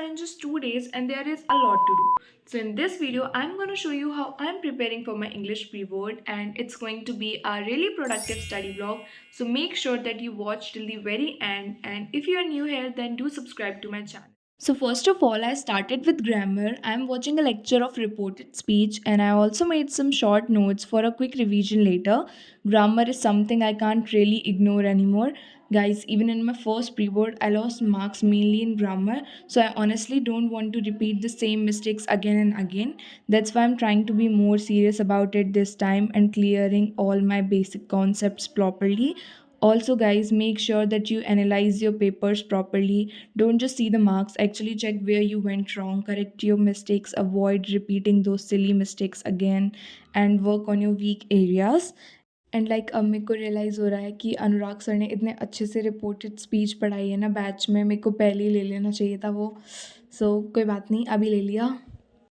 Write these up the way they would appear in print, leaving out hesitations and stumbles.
are in just 2 days and there is a lot to do. So in this video, I'm going to show you how I'm preparing for my English pre-board, and it's going to be a really productive study vlog. So make sure that you watch till the very end, and if you are new here, then do subscribe to my channel. So first of all, I started with grammar. I'm watching a lecture of reported speech, and I also made some short notes for a quick revision later. Grammar is something I can't really ignore anymore. Guys, even in my first pre-board, I lost marks mainly in grammar, so I honestly don't want to repeat the same mistakes again and again. That's why I'm trying to be more serious about it this time and clearing all my basic concepts properly. Also, guys, make sure that you analyze your papers properly. Don't just see the marks, actually check where you went wrong, correct your mistakes, avoid repeating those silly mistakes again, and work on your weak areas. And like अब मेरे को realise हो रहा है कि अनुराग sir ने इतने अच्छे से रिपोर्टेड स्पीच पढ़ाई है ना बैच में, मेरे को पहले ही ले लेना चाहिए था वो. सो कोई बात नहीं, अभी ले लिया.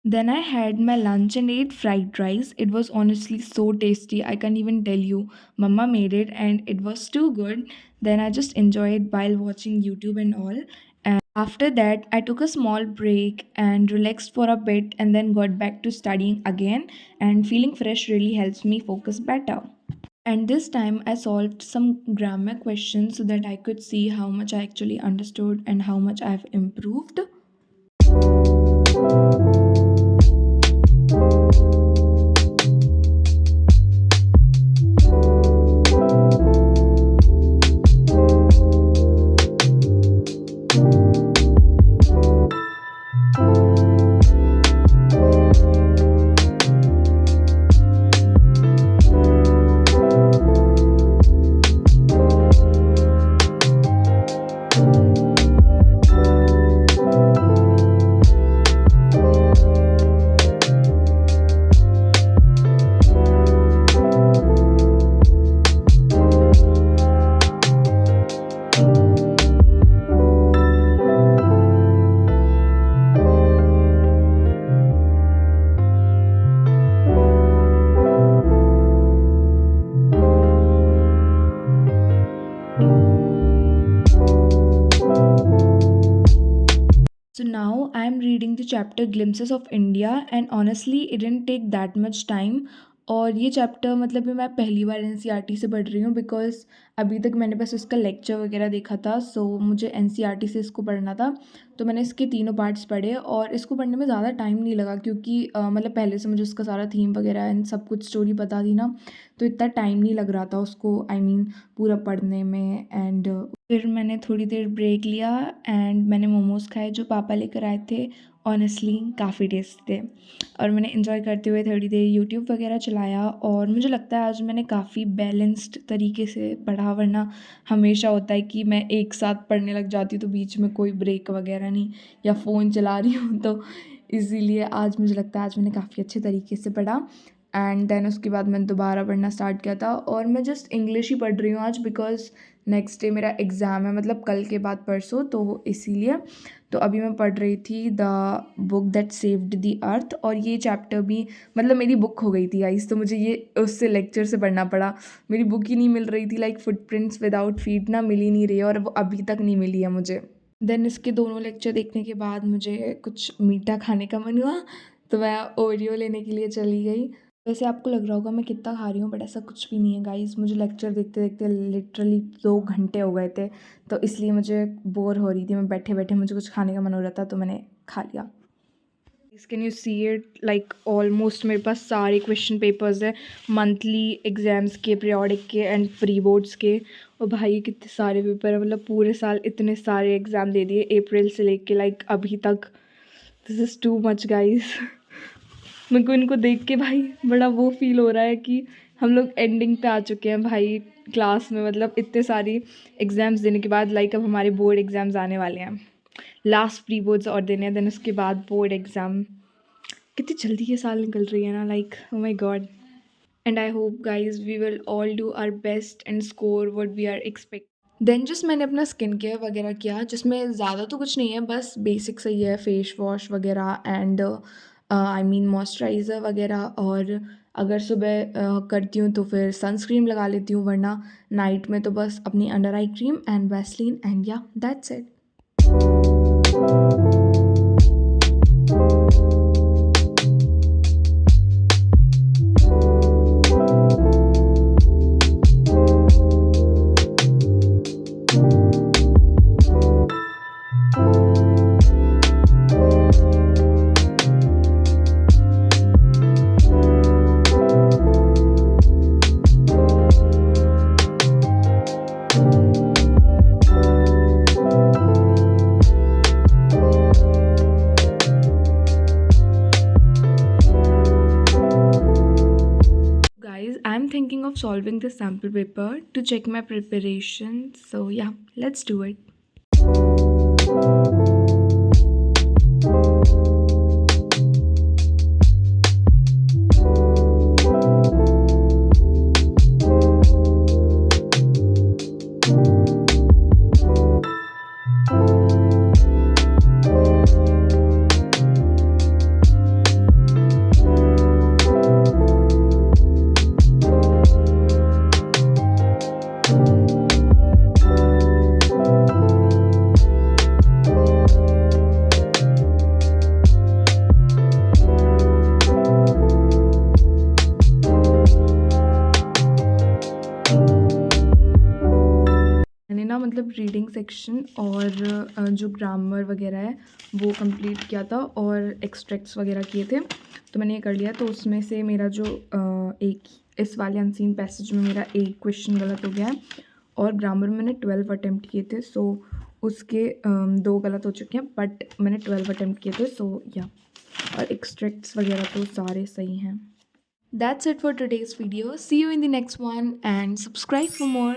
Then I had my lunch and ate fried rice. It was honestly so tasty. I can't even tell you. Mama made it and it was too good. Then I just enjoyed while watching YouTube and all. And after that, I took a small break and relaxed for a bit and then got back to studying again. And feeling fresh really helps me focus better. And this time I solved some grammar questions so that I could see how much I actually understood and how much I've improved. So now I'm reading the chapter Glimpses of India, and honestly it didn't take that much time. और ये chapter मतलब मैं पहली बार NCERT से पढ़ रही हूँ, because अभी तक मैंने बस उसका लेक्चर वगैरह देखा था. सो मुझे एनसीईआरटी से इसको पढ़ना था, तो मैंने इसके तीनों पार्ट्स पढ़े और इसको पढ़ने में ज़्यादा टाइम नहीं लगा, क्योंकि मतलब पहले से मुझे उसका सारा थीम वगैरह एंड सब कुछ स्टोरी पता थी ना, तो इतना टाइम नहीं लग रहा था उसको, आई मीन पूरा पढ़ने में. एंड फिर मैंने थोड़ी देर ब्रेक लिया एंड मैंने मोमोज़ खाए जो पापा लेकर आए थे. ऑनेस्टली काफ़ी टेस्ट थे और मैंने इन्जॉय करते हुए थोड़ी देर यूट्यूब वगैरह चलाया. और मुझे लगता है आज मैंने काफ़ी बैलेंस्ड तरीके से पढ़ा, वरना हमेशा होता है कि मैं एक साथ पढ़ने लग जाती हूँ तो बीच में कोई ब्रेक वगैरह नहीं, या फ़ोन चला रही हूँ, तो इसीलिए आज मुझे लगता है आज मैंने काफ़ी अच्छे तरीके से पढ़ा. एंड देन उसके बाद मैंने दोबारा पढ़ना स्टार्ट किया था और मैं जस्ट इंग्लिश ही पढ़ रही हूँ आज, बिकॉज़ नेक्स्ट डे मेरा एग्ज़ाम है, मतलब कल के बाद परसों, तो इसीलिए. तो अभी मैं पढ़ रही थी the book that saved the earth, और ये चैप्टर भी मतलब मेरी बुक हो गई थी गाइस, तो मुझे ये उससे लेक्चर से पढ़ना पड़ा. मेरी बुक ही नहीं मिल रही थी, लाइक फुटप्रिंट्स विदाउट फीट ना मिल ही नहीं रही है, और वो अभी तक नहीं मिली है मुझे. देन इसके दोनों लेक्चर देखने के बाद मुझे कुछ मीठा खाने का मन हुआ, तो मैं ओरियो लेने के लिए चली गई. वैसे आपको लग रहा होगा मैं कितना खा रही हूँ, बट ऐसा कुछ भी नहीं है गाइस. मुझे लेक्चर देखते देखते लिटरली 2 घंटे हो गए थे, तो इसलिए मुझे बोर हो रही थी. मैं बैठे बैठे मुझे कुछ खाने का मन हो रहा था, तो मैंने खा लिया. Can you see it, like almost मेरे पास सारे क्वेश्चन पेपर्स है, मंथली एग्ज़ाम्स के, पीरियोडिक के एंड प्री बोर्ड्स के. और भाई कितने सारे पेपर है, मतलब पूरे साल इतने सारे एग्ज़ाम दे दिए अप्रैल से लेके लाइक अभी तक. This is too much guys. मेरे को इनको देख के भाई बड़ा वो फील हो रहा है कि हम लोग एंडिंग पे आ चुके हैं भाई क्लास में, मतलब इतने सारी एग्ज़ाम्स देने के बाद. लाइक अब हमारे बोर्ड एग्ज़ाम्स आने वाले हैं, लास्ट प्री बोर्ड्स और देने हैं, देन उसके बाद बोर्ड एग्ज़ाम. कितनी जल्दी ये साल निकल रही है ना, like oh my god. And I hope guys we will all do our best and score what we are expect. Then just मैंने अपना स्किन केयर वगैरह किया, जिसमें ज़्यादा तो कुछ नहीं है, बस बेसिक सही है, फेस वॉश वगैरह एंड आई मीन मॉइस्चराइज़र वगैरह. और अगर सुबह करती हूँ तो फिर सनस्क्रीन लगा लेती हूँ, वरना नाइट में तो बस अपनी under eye cream and Vaseline, and yeah that's it. of solving the sample paper to check my preparation. So yeah, let's do it. मैंने ना मतलब रीडिंग सेक्शन और जो ग्रामर वगैरह है वो कंप्लीट किया था और एक्सट्रैक्ट्स वगैरह किए थे, तो मैंने ये कर लिया। तो उसमें से मेरा जो एक इस वाले अनसीन पैसेज में मेरा एक क्वेश्चन गलत हो गया है और ग्रामर में मैंने 12 अटैम्प्ट किए थे, सो उसके 2 गलत हो चुके हैं, बट मैंने 12 अटैम्प्ट किए थे, सो या। और एक्सट्रैक्ट्स वगैरह तो सारे सही हैं। That's it for today's video. See you in the next one and subscribe for more.